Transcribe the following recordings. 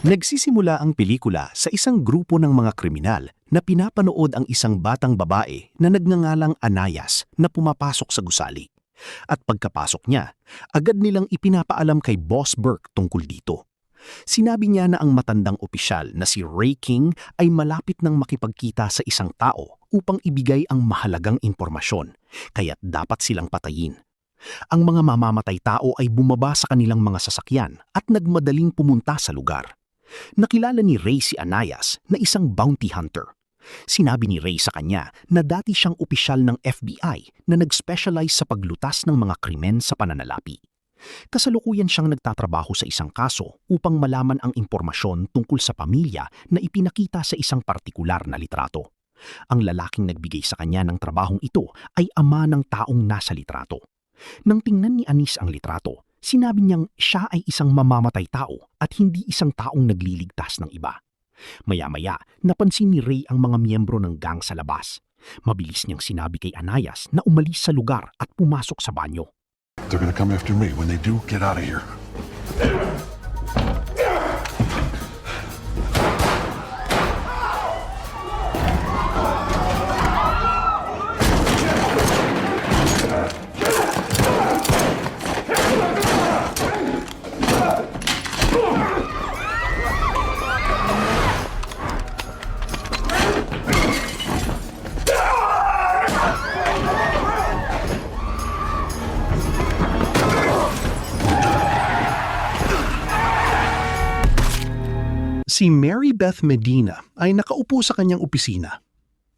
Nagsisimula ang pelikula sa isang grupo ng mga kriminal na pinapanood ang isang batang babae na nagngangalang Anayas na pumapasok sa gusali. At pagkapasok niya, agad nilang ipinapaalam kay Boss Burke tungkol dito. Sinabi niya na ang matandang opisyal na si Ray King ay malapit nang makipagkita sa isang tao upang ibigay ang mahalagang impormasyon, kaya't dapat silang patayin. Ang mga mamamatay tao ay bumaba sa kanilang mga sasakyan at nagmadaling pumunta sa lugar. Nakilala ni Ray si Anayas na isang bounty hunter. Sinabi ni Ray sa kanya na dati siyang opisyal ng FBI na nag-specialize sa paglutas ng mga krimen sa pananalapi. Kasalukuyan siyang nagtatrabaho sa isang kaso upang malaman ang impormasyon tungkol sa pamilya na ipinakita sa isang partikular na litrato. Ang lalaking nagbigay sa kanya ng trabahong ito ay ama ng taong nasa litrato. Nang tingnan ni Anis ang litrato, sinabi niyang siya ay isang mamamatay tao at hindi isang taong nagliligtas ng iba. Maya-maya, napansin ni Ray ang mga miyembro ng gang sa labas. Mabilis niyang sinabi kay Anayas na umalis sa lugar at pumasok sa banyo. They're gonna come after me. When they do, get out of here. Si Mary Beth Medina ay nakaupo sa kanyang opisina.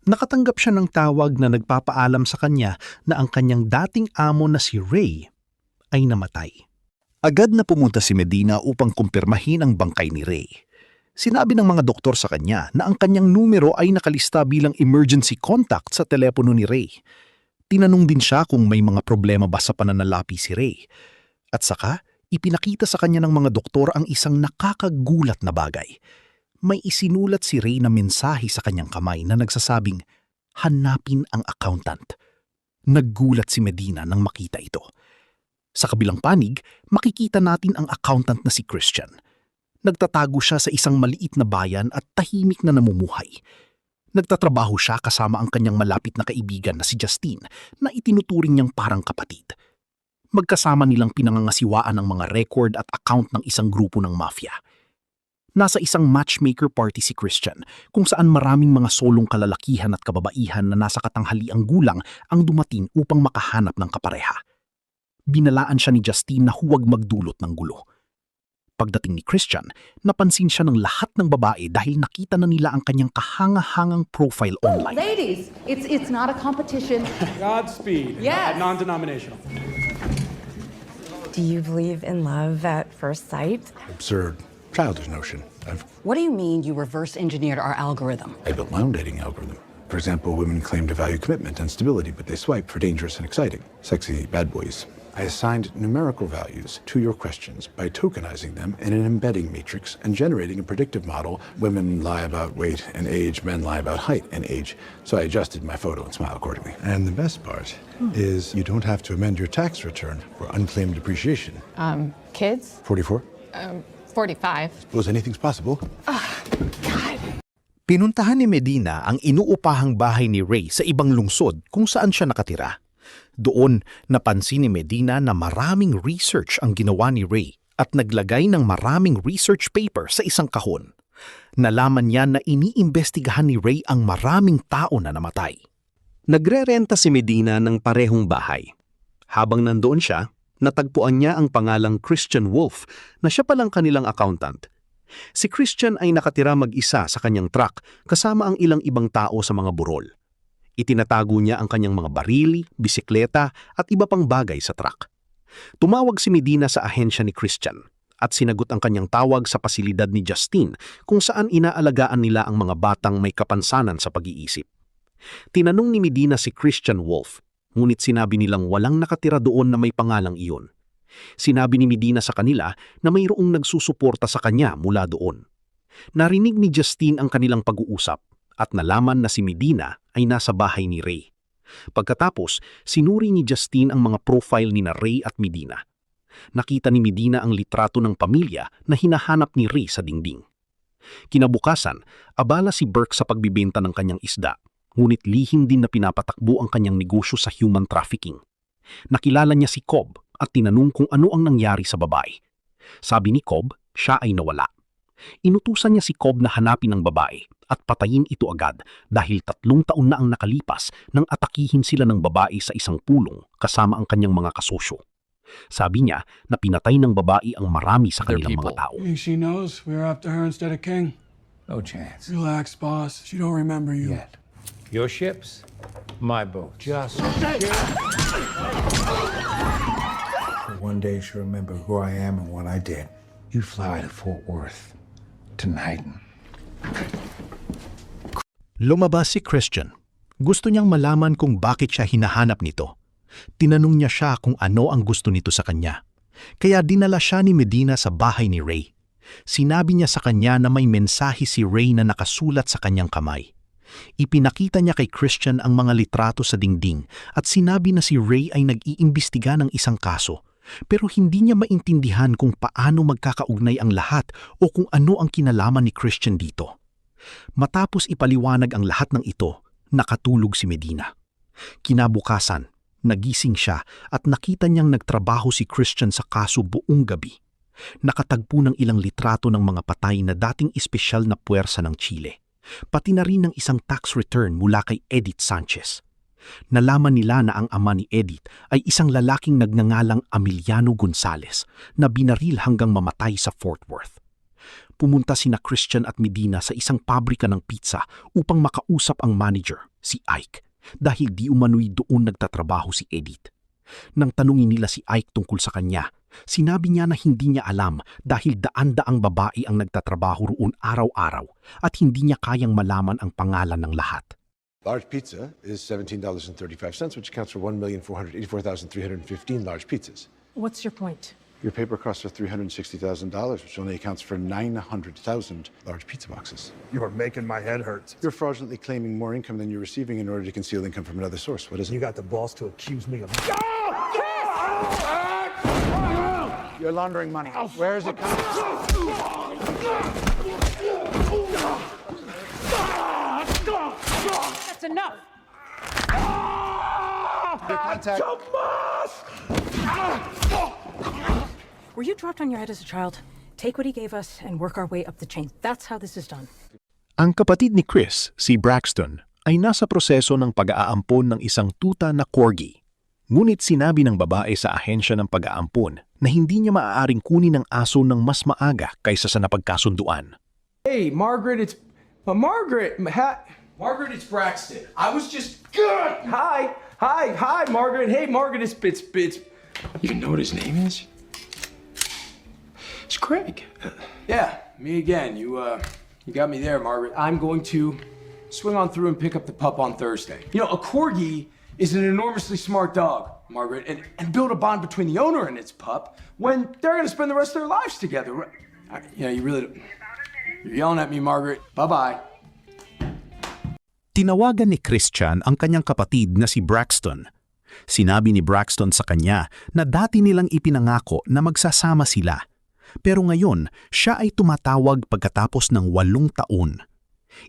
Nakatanggap siya ng tawag na nagpapaalam sa kanya na ang kanyang dating amo na si Ray ay namatay. Agad na pumunta si Medina upang kumpirmahin ang bangkay ni Ray. Sinabi ng mga doktor sa kanya na ang kanyang numero ay nakalista bilang emergency contact sa telepono ni Ray. Tinanong din siya kung may mga problema ba sa pananalapi si Ray. At saka, ipinakita sa kanya ng mga doktor ang isang nakakagulat na bagay. May isinulat si Ray na mensahe sa kanyang kamay na nagsasabing, "Hanapin ang accountant." Naggulat si Medina nang makita ito. Sa kabilang panig, makikita natin ang accountant na si Christian. Nagtatago siya sa isang maliit na bayan at tahimik na namumuhay. Nagtatrabaho siya kasama ang kanyang malapit na kaibigan na si Justine na itinuturing niyang parang kapatid. Magkasama nilang pinangangasiwaan ang mga record at account ng isang grupo ng mafia. Nasa isang matchmaker party si Christian kung saan maraming mga solong kalalakihan at kababaihan na nasa katanghaliang gulang ang dumating upang makahanap ng kapareha. Binalaan siya ni Justine na huwag magdulot ng gulo. Pagdating ni Christian, napansin siya ng lahat ng babae dahil nakita na nila ang kanyang kahanga-hangang profile online. Ladies, it's not a competition. Godspeed. Yes. Non-denominational. Do you believe in love at first sight? Absurd, childish notion. What do you mean you reverse engineered our algorithm? I built my own dating algorithm. For example, women claim to value commitment and stability, but they swipe for dangerous and exciting, sexy bad boys. I assigned numerical values to your questions by tokenizing them in an embedding matrix and generating a predictive model. Women lie about weight and age, men lie about height and age. So I adjusted my photo and smile accordingly. And the best part is you don't have to amend your tax return for unclaimed depreciation. Kids? 44? 45. Suppose anything's possible. Pinuntahan ni Medina ang inuupahang bahay ni Ray sa ibang lungsod kung saan siya nakatira. Doon, napansin ni Medina na maraming research ang ginawa ni Ray at naglagay ng maraming research paper sa isang kahon. Nalaman niya na iniimbestigahan ni Ray ang maraming tao na namatay. Nagrerenta si Medina ng parehong bahay. Habang nandoon siya, natagpuan niya ang pangalang Christian Wolf na siya palang kanilang accountant. Si Christian ay nakatira mag-isa sa kanyang truck kasama ang ilang ibang tao sa mga burol. Itinatago niya ang kanyang mga barili, bisikleta at iba pang bagay sa truck. Tumawag si Medina sa ahensya ni Christian at sinagot ang kanyang tawag sa pasilidad ni Justine kung saan inaalagaan nila ang mga batang may kapansanan sa pag-iisip. Tinanong ni Medina si Christian Wolf, ngunit sinabi nilang walang nakatira doon na may pangalang iyon. Sinabi ni Medina sa kanila na mayroong nagsusuporta sa kanya mula doon. Narinig ni Justine ang kanilang pag-uusap at nalaman na si Medina ay nasa bahay ni Ray. Pagkatapos, sinuri ni Justine ang mga profile ni na Ray at Medina. Nakita ni Medina ang litrato ng pamilya na hinahanap ni Ray sa dingding. Kinabukasan, abala si Burke sa pagbibenta ng kanyang isda, ngunit lihim din na pinapatakbo ang kanyang negosyo sa human trafficking. Nakilala niya si Cobb at tinanong kung ano ang nangyari sa babae. Sabi ni Cobb, siya ay nawala. Inutusan niya si Cobb na hanapin ang babae at patayin ito agad dahil 3 taon na ang nakalipas nang atakihin sila ng babae sa isang pulong kasama ang kanyang mga kasosyo. Sabi niya na pinatay ng babae ang marami sa kanilang mga tao. Think she knows we were after her instead of King? No chance. Relax, boss. She don't remember you. Yet. Your ships, my boat. Just one day she'll remember who I am and what I did. You fly to Fort Worth tonight. Lumabas si Christian. Gusto niyang malaman kung bakit siya hinahanap nito. Tinanong niya siya kung ano ang gusto nito sa kanya. Kaya dinala siya ni Medina sa bahay ni Ray. Sinabi niya sa kanya na may mensahe si Ray na nakasulat sa kanyang kamay. Ipinakita niya kay Christian ang mga litrato sa dingding at sinabi na si Ray ay nag-iimbestiga ng isang kaso, pero hindi niya maintindihan kung paano magkakaugnay ang lahat o kung ano ang kinalaman ni Christian dito. Matapos ipaliwanag ang lahat ng ito, nakatulog si Medina. Kinabukasan, nagising siya at nakita niyang nagtrabaho si Christian sa kaso buong gabi. Nakatagpo ng ilang litrato ng mga patay na dating espesyal na puwersa ng Chile. Pati na rin ng isang tax return mula kay Edith Sanchez. Nalaman nila na ang ama ni Edith ay isang lalaking nagngangalang Emiliano Gonzales na binaril hanggang mamatay sa Fort Worth. Pumunta sina Christian at Medina sa isang pabrika ng pizza upang makausap ang manager, si Ike, dahil di umano'y doon nagtatrabaho si Edith. Nang tanungin nila si Ike tungkol sa kanya, sinabi niya na hindi niya alam dahil daan-daang babae ang nagtatrabaho roon araw-araw at hindi niya kayang malaman ang pangalan ng lahat. Large pizza is $17.35, which accounts for 1,484,315 large pizzas. What's your point? Your paper costs are $360,000, which only accounts for 900,000 large pizza boxes. You're making my head hurt. You're fraudulently claiming more income than you're receiving in order to conceal income from another source. What is You it? got the balls to accuse me of. You're laundering money. Where is it coming from? That's enough! Contact. Were you dropped on your head as a child? Take what he gave us and work our way up the chain. That's how this is done. Ang kapatid ni Chris, si Braxton, ay nasa proseso ng pag-aampon ng isang tuta na corgi. Ngunit sinabi ng babae sa ahensya ng pag-aampon na hindi niya maaaring kunin ang aso ng mas maaga kaysa sa napagkasunduan. Hey, Margaret, it's Margaret. Margaret, it's Braxton. I was just good. Hi, Margaret. Hey, Margaret, it's. You even know what his name is? It's Craig. Yeah, me again. You got me there, Margaret. I'm going to swing on through and pick up the pup on Thursday. You know, a corgi is an enormously smart dog, Margaret, and build a bond between the owner and its pup when they're going to spend the rest of their lives together. You know, you really. You're yelling at me, Margaret. Bye-bye. Tinawagan ni Christian ang kanyang kapatid na si Braxton. Sinabi ni Braxton sa kanya na dati nilang ipinangako na magsasama sila. Pero ngayon, siya ay tumatawag pagkatapos ng 8 taon.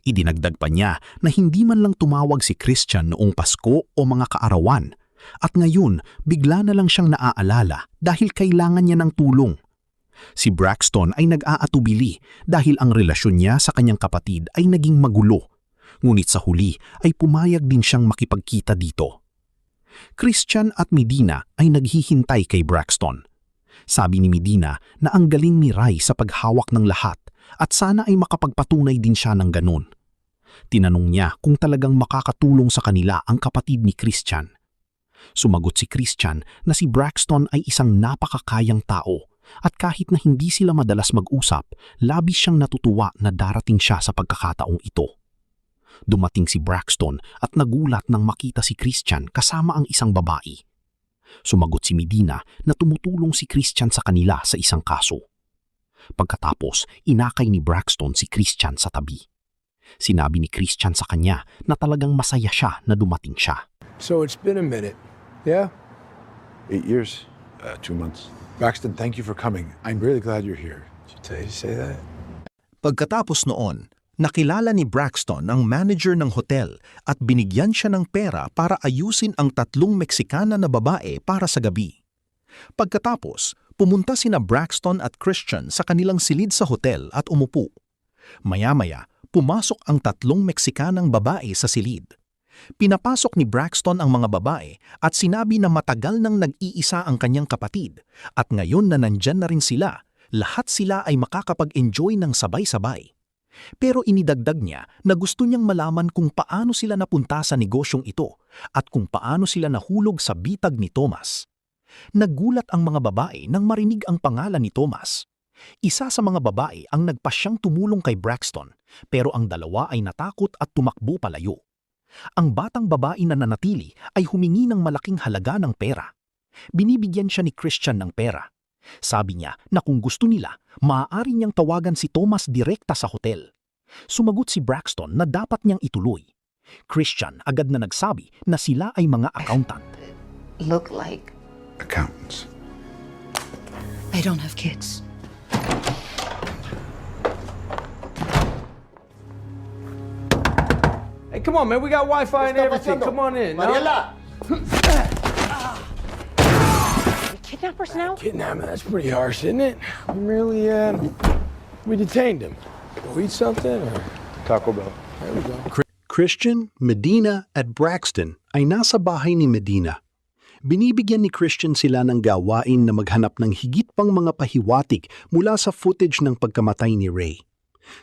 Idinagdag pa niya na hindi man lang tumawag si Christian noong Pasko o mga kaarawan. At ngayon, bigla na lang siyang naaalala dahil kailangan niya ng tulong. Si Braxton ay nag-aatubili dahil ang relasyon niya sa kanyang kapatid ay naging magulo. Ngunit sa huli ay pumayag din siyang makipagkita dito. Christian at Medina ay naghihintay kay Braxton. Sabi ni Medina na ang galing ni Ray sa paghawak ng lahat at sana ay makapagpatunay din siya ng ganun. Tinanong niya kung talagang makakatulong sa kanila ang kapatid ni Christian. Sumagot si Christian na si Braxton ay isang napakakayang tao at kahit na hindi sila madalas mag-usap, labis siyang natutuwa na darating siya sa pagkakataong ito. Dumating si Braxton at nagulat nang makita si Christian kasama ang isang babae. Sumagot si Medina na tumutulong si Christian sa kanila sa isang kaso. Pagkatapos, inakay ni Braxton si Christian sa tabi. Sinabi ni Christian sa kanya na talagang masaya siya na dumating siya. So it's been a minute. Yeah? 8 years, 2 months. Braxton, thank you for coming. I'm really glad you're here. Did you say that? Pagkatapos noon, nakilala ni Braxton ang manager ng hotel at binigyan siya ng pera para ayusin ang 3 Meksikana na babae para sa gabi. Pagkatapos, pumunta sina Braxton at Christian sa kanilang silid sa hotel at umupo. Maya-maya, pumasok ang 3 Meksikanang babae sa silid. Pinapasok ni Braxton ang mga babae at sinabi na matagal nang nag-iisa ang kanyang kapatid at ngayon na nandyan na rin sila, lahat sila ay makakapag-enjoy ng sabay-sabay. Pero inidagdag niya na gusto niyang malaman kung paano sila napunta sa negosyong ito at kung paano sila nahulog sa bitag ni Thomas. Nagulat ang mga babae nang marinig ang pangalan ni Thomas. Isa sa mga babae ang nagpasyang tumulong kay Braxton, pero ang dalawa ay natakot at tumakbo palayo. Ang batang babae na nanatili ay humingi ng malaking halaga ng pera. Binibigyan siya ni Christian ng pera. Sabi niya na kung gusto nila, maaari niyang tawagan si Thomas direkta sa hotel. Sumagot si Braxton na dapat niyang ituloy. Christian agad na nagsabi na sila ay mga accountant. Look like Accountants. I don't have kids. Hey, come on, man. We got Wi-Fi and everything. Come on in. Mariela! Kidnappers now? Kidnapping, that's pretty harsh, isn't it? We detained him. Go eat something or? Taco Bell. There we go. Christian, Medina at Braxton ay nasa bahay ni Medina. Binibigyan ni Christian sila ng gawain na maghanap ng higit pang mga pahiwatig mula sa footage ng pagkamatay ni Ray.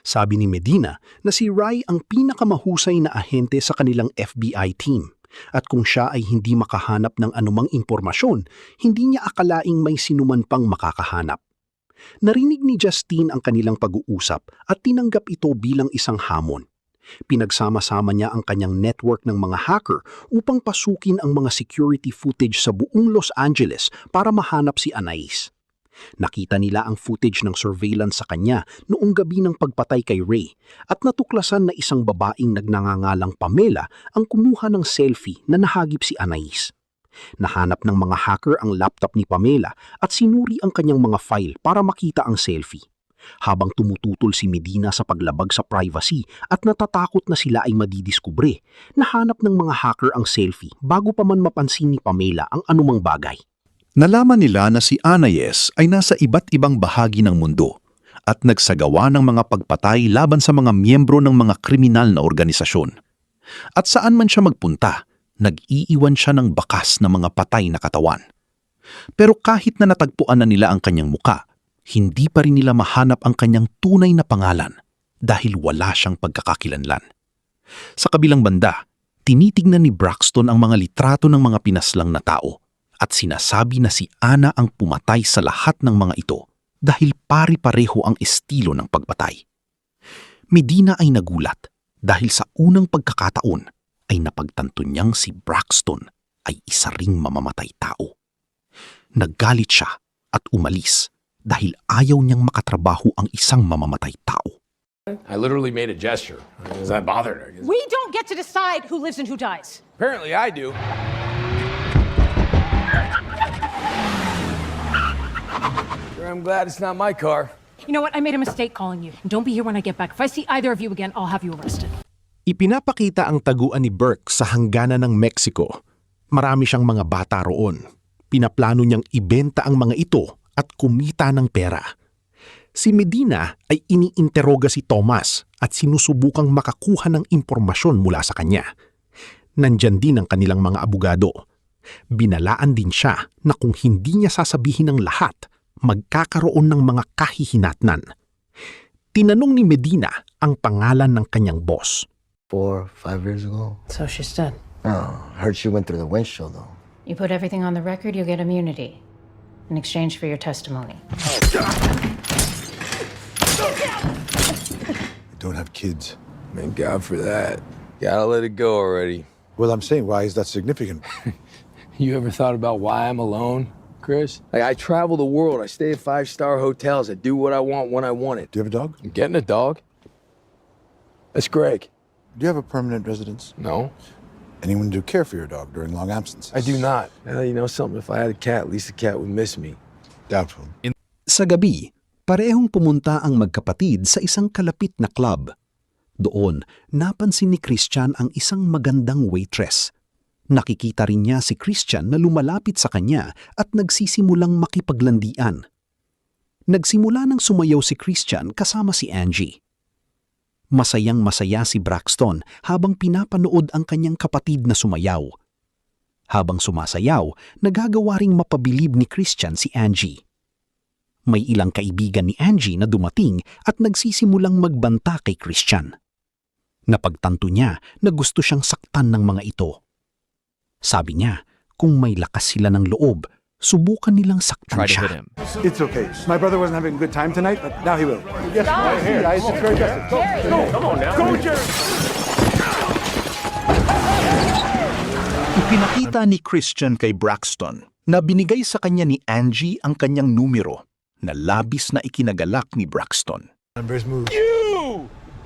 Sabi ni Medina na si Ray ang pinakamahusay na ahente sa kanilang FBI team at kung siya ay hindi makahanap ng anumang impormasyon, hindi niya akalaing may sinuman pang makakahanap. Narinig ni Justine ang kanilang pag-uusap at tinanggap ito bilang isang hamon. Pinagsama-sama niya ang kanyang network ng mga hacker upang pasukin ang mga security footage sa buong Los Angeles para mahanap si Anais. Nakita nila ang footage ng surveillance sa kanya noong gabi ng pagpatay kay Ray at natuklasan na isang babaeng nagngangalang Pamela ang kumuha ng selfie na nahagip si Anais. Nahanap ng mga hacker ang laptop ni Pamela at sinuri ang kanyang mga file para makita ang selfie. Habang tumututol si Medina sa paglabag sa privacy at natatakot na sila ay madidiskubre, nahanap ng mga hacker ang selfie bago pa man mapansin ni Pamela ang anumang bagay. Nalaman nila na si Anais ay nasa iba't ibang bahagi ng mundo at nagsagawa ng mga pagpatay laban sa mga miyembro ng mga kriminal na organisasyon. At saan man siya magpunta, nag-iiwan siya ng bakas na mga patay na katawan. Pero kahit na natagpuan na nila ang kanyang muka, hindi pa rin nila mahanap ang kanyang tunay na pangalan dahil wala siyang pagkakakilanlan. Sa kabilang banda, tinitignan ni Braxton ang mga litrato ng mga pinaslang na tao at sinasabi na si Ana ang pumatay sa lahat ng mga ito dahil pari-pareho ang estilo ng pagpatay. Medina ay nagulat dahil sa unang pagkakataon ay napagtanto niyang si Braxton ay isa ring mamamatay tao. Naggalit siya at umalis dahil ayaw niyang makatrabaho ang isang mamamatay tao. I literally made a gesture. Is that bothered her? We don't get to decide who lives and who dies. Apparently I do. Sure, I'm glad it's not my car. You know what? I made a mistake calling you. Don't be here when I get back. If I see either of you again, I'll have you arrested. Ipinapakita ang taguan ni Burke sa hangganan ng Mexico. Marami siyang mga bata roon. Pinaplano niyang ibenta ang mga ito at kumita ng pera. Si Medina ay iniinteroga si Thomas at sinusubukang makakuha ng impormasyon mula sa kanya. Nandyan din ang kanilang mga abogado. Binalaan din siya na kung hindi niya sasabihin ng lahat, magkakaroon ng mga kahihinatnan. Tinanong ni Medina ang pangalan ng kanyang boss. 4 or 5 years ago. So she's dead. Oh, heard she went through the windshield though. You put everything on the record, you get immunity in exchange for your testimony. I don't have kids. Thank God for that. Gotta let it go already. Well, I'm saying, why is that significant? You ever thought about why I'm alone, Chris? Like, I travel the world. I stay at 5-star hotels. I do what I want when I want it. Do you have a dog? I'm getting a dog. That's Greg. Do you have a permanent residence? No, Anyone to care for your dog during long absences? I do not. You know something? If I had a cat, at least the cat would miss me. Doubtful. Sa gabi, Parehong pumunta ang magkapatid sa isang kalapit na club. Doon, napansin ni Christian ang isang magandang waitress. Nakikita rin niya si Christian na lumalapit sa kanya at nagsisimulang makipaglandian. Nagsimula ng sumayaw si Christian kasama si Angie. Masayang-masaya si Braxton habang pinapanood ang kanyang kapatid na sumayaw. Habang sumasayaw, nagagawa ring mapabilib ni Christian si Angie. May ilang kaibigan ni Angie na dumating at nagsisimulang magbanta kay Christian. Napagtanto niya na gusto siyang saktan ng mga ito. Sabi niya, kung may lakas sila ng loob, subukan nilang saktan siya. It's okay. My brother wasn't having a good time tonight, but now he will. Yes, right here. Guys, it's very justice. Go, come on now. Go, Jerry! Ipinakita ni Christian kay Braxton na binigay sa kanya ni Angie ang kanyang numero na labis na ikinagalak ni Braxton. Numbers move.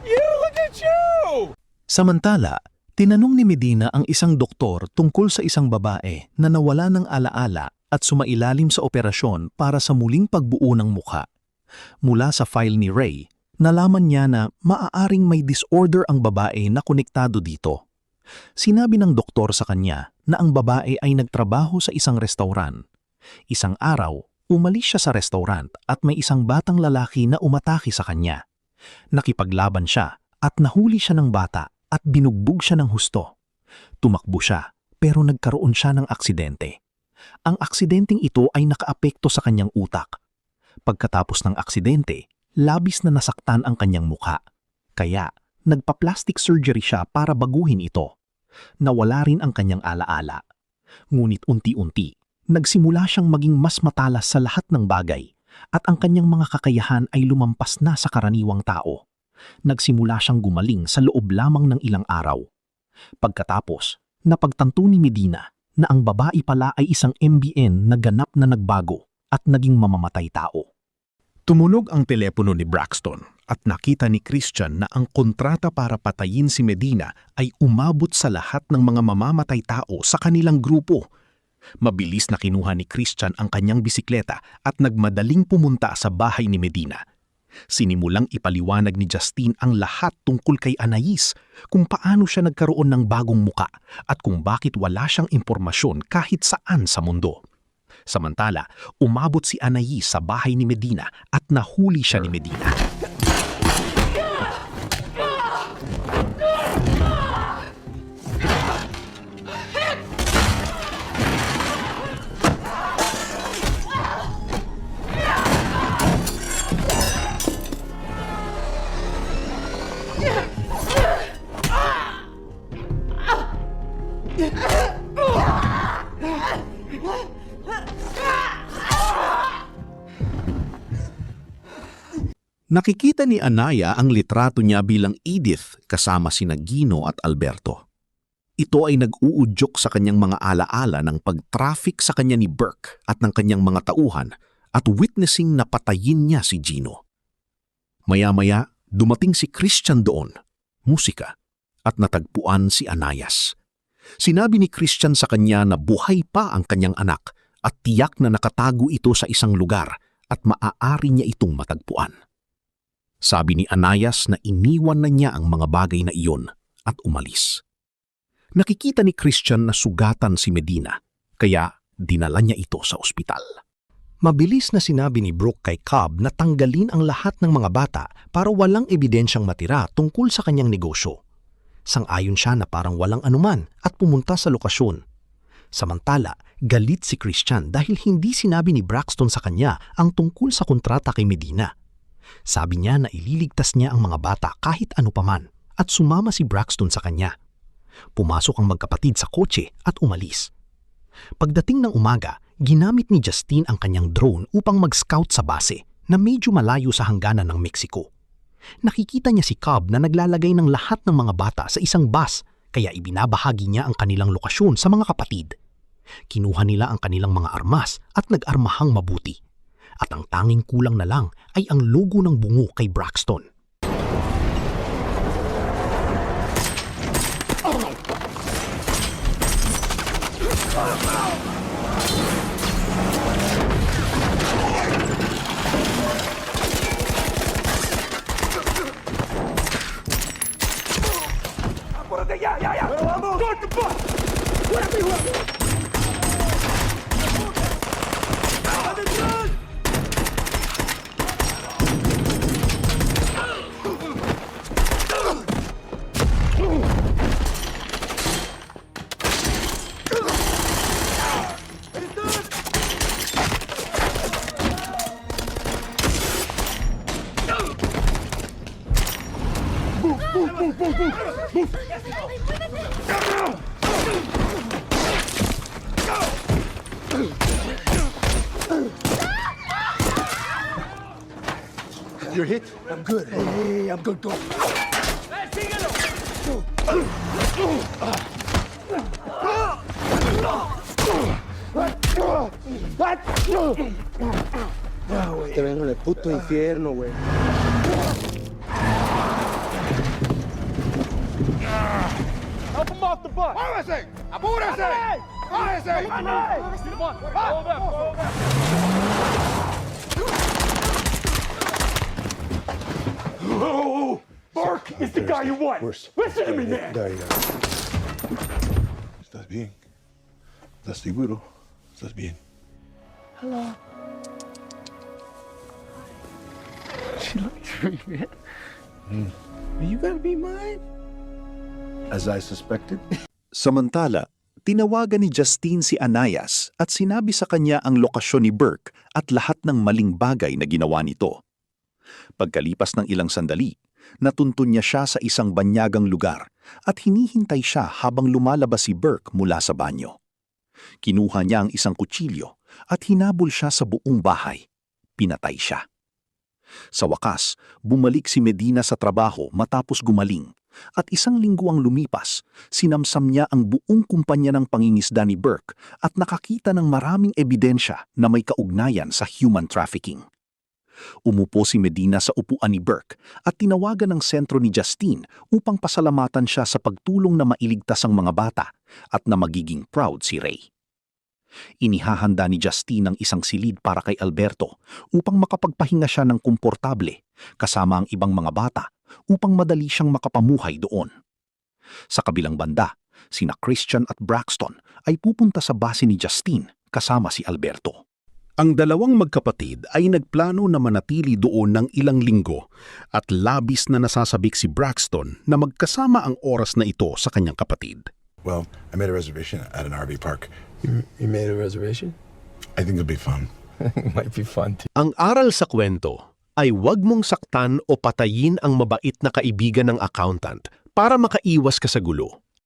Look at you! Samantala, tinanong ni Medina ang isang doktor tungkol sa isang babae na nawala ng alaala at sumailalim sa operasyon para sa muling pagbuo ng mukha. Mula sa file ni Ray, nalaman niya na maaaring may disorder ang babae na konektado dito. Sinabi ng doktor sa kanya na ang babae ay nagtrabaho sa isang restauran. Isang araw, umalis siya sa restaurant at may isang batang lalaki na umatake sa kanya. Nakipaglaban siya at nahuli siya ng bata at binugbog siya ng husto. Tumakbo siya pero nagkaroon siya ng aksidente. Ang aksidenteng ito ay nakaapekto sa kanyang utak. Pagkatapos ng aksidente, labis na nasaktan ang kanyang mukha. Kaya, nagpa-plastic surgery siya para baguhin ito. Nawala rin ang kanyang alaala. Ngunit unti-unti, nagsimula siyang maging mas matalas sa lahat ng bagay at ang kanyang mga kakayahan ay lumampas na sa karaniwang tao. Nagsimula siyang gumaling sa loob lamang ng ilang araw. Pagkatapos, napagtanto ni Medina na ang babae pala ay isang MBN na ganap na nagbago at naging mamamatay tao. Tumunog ang telepono ni Braxton at nakita ni Christian na ang kontrata para patayin si Medina ay umabot sa lahat ng mga mamamatay tao sa kanilang grupo. Mabilis na kinuha ni Christian ang kanyang bisikleta at nagmadaling pumunta sa bahay ni Medina. Sinimulang ipaliwanag ni Justine ang lahat tungkol kay Anais, kung paano siya nagkaroon ng bagong muka at kung bakit wala siyang impormasyon kahit saan sa mundo. Samantala, umabot si Anais sa bahay ni Medina at nahuli siya ni Medina. Nakikita ni Anaya ang litrato niya bilang Edith kasama sina Gino at Alberto. Ito ay nag-uudyok sa kanyang mga alaala ng pag-traffic sa kanya ni Burke at ng kanyang mga tauhan at witnessing na patayin niya si Gino. Maya-maya, dumating si Christian doon, musika, at natagpuan si Anayas. Sinabi ni Christian sa kanya na buhay pa ang kanyang anak at tiyak na nakatago ito sa isang lugar at maaari niya itong matagpuan. Sabi ni Anayas na iniwan na niya ang mga bagay na iyon at umalis. Nakikita ni Christian na sugatan si Medina, kaya dinala niya ito sa ospital. Mabilis na sinabi ni Brooke kay Cobb na tanggalin ang lahat ng mga bata para walang ebidensyang matira tungkol sa kanyang negosyo. Sang-ayon siya na parang walang anuman at pumunta sa lokasyon. Samantala, galit si Christian dahil hindi sinabi ni Braxton sa kanya ang tungkol sa kontrata kay Medina. Sabi niya na ililigtas niya ang mga bata kahit ano paman at sumama si Braxton sa kanya. Pumasok ang magkapatid sa kotse at umalis. Pagdating ng umaga, ginamit ni Justine ang kanyang drone upang mag-scout sa base na medyo malayo sa hangganan ng Mexico. Nakikita niya si Cobb na naglalagay ng lahat ng mga bata sa isang bus kaya ibinabahagi niya ang kanilang lokasyon sa mga kapatid. Kinuha nila ang kanilang mga armas at nag-armahang mabuti. At ang tanging kulang na lang ay ang logo ng bungo kay Braxton. You're hit? I'm good. Hey, I'm good. Go. Te vengo en el puto infierno, güey. Help him off the bus. ¡Muévese! ¡Apúrese! ¡Muévese! Oh, Bark is the guy you want. Listen to me, man. There you go. ¿Estás bien? ¿Estás seguro? ¿Estás bien? She looks for me, man. Are you gonna be mine? As I suspected. Samantala, tinawagan ni Justine si Anayas at sinabi sa kanya ang lokasyon ni Burke at lahat ng maling bagay na ginawa nito. Pagkalipas ng ilang sandali, natuntun niya siya sa isang banyagang lugar at hinihintay siya habang lumalabas si Burke mula sa banyo. Kinuha niya ang isang kutsilyo at hinabol siya sa buong bahay. Pinatay siya. Sa wakas, bumalik si Medina sa trabaho matapos gumaling at isang linggo ang lumipas, sinamsam niya ang buong kumpanya ng pangingisda ni Burke at nakakita ng maraming ebidensya na may kaugnayan sa human trafficking. Umupo si Medina sa upuan ni Burke at tinawagan ng sentro ni Justine upang pasalamatan siya sa pagtulong na mailigtas ang mga bata at na magiging proud si Ray. Inihahanda ni Justine ang isang silid para kay Alberto upang makapagpahinga siya ng komportable kasama ang ibang mga bata upang madali siyang makapamuhay doon. Sa kabilang banda, sina Christian at Braxton ay pupunta sa base ni Justine kasama si Alberto. Ang dalawang magkapatid ay nagplano na manatili doon ng ilang linggo at labis na nasasabik si Braxton na magkasama ang oras na ito sa kanyang kapatid. Well, I made a reservation at an RV park. You made a reservation? I think it'll be fun. It might be fun too. Ang aral sa kwento ay huwag mong saktan o patayin ang mabait na kaibigan ng accountant para makaiwas ka sa gulo.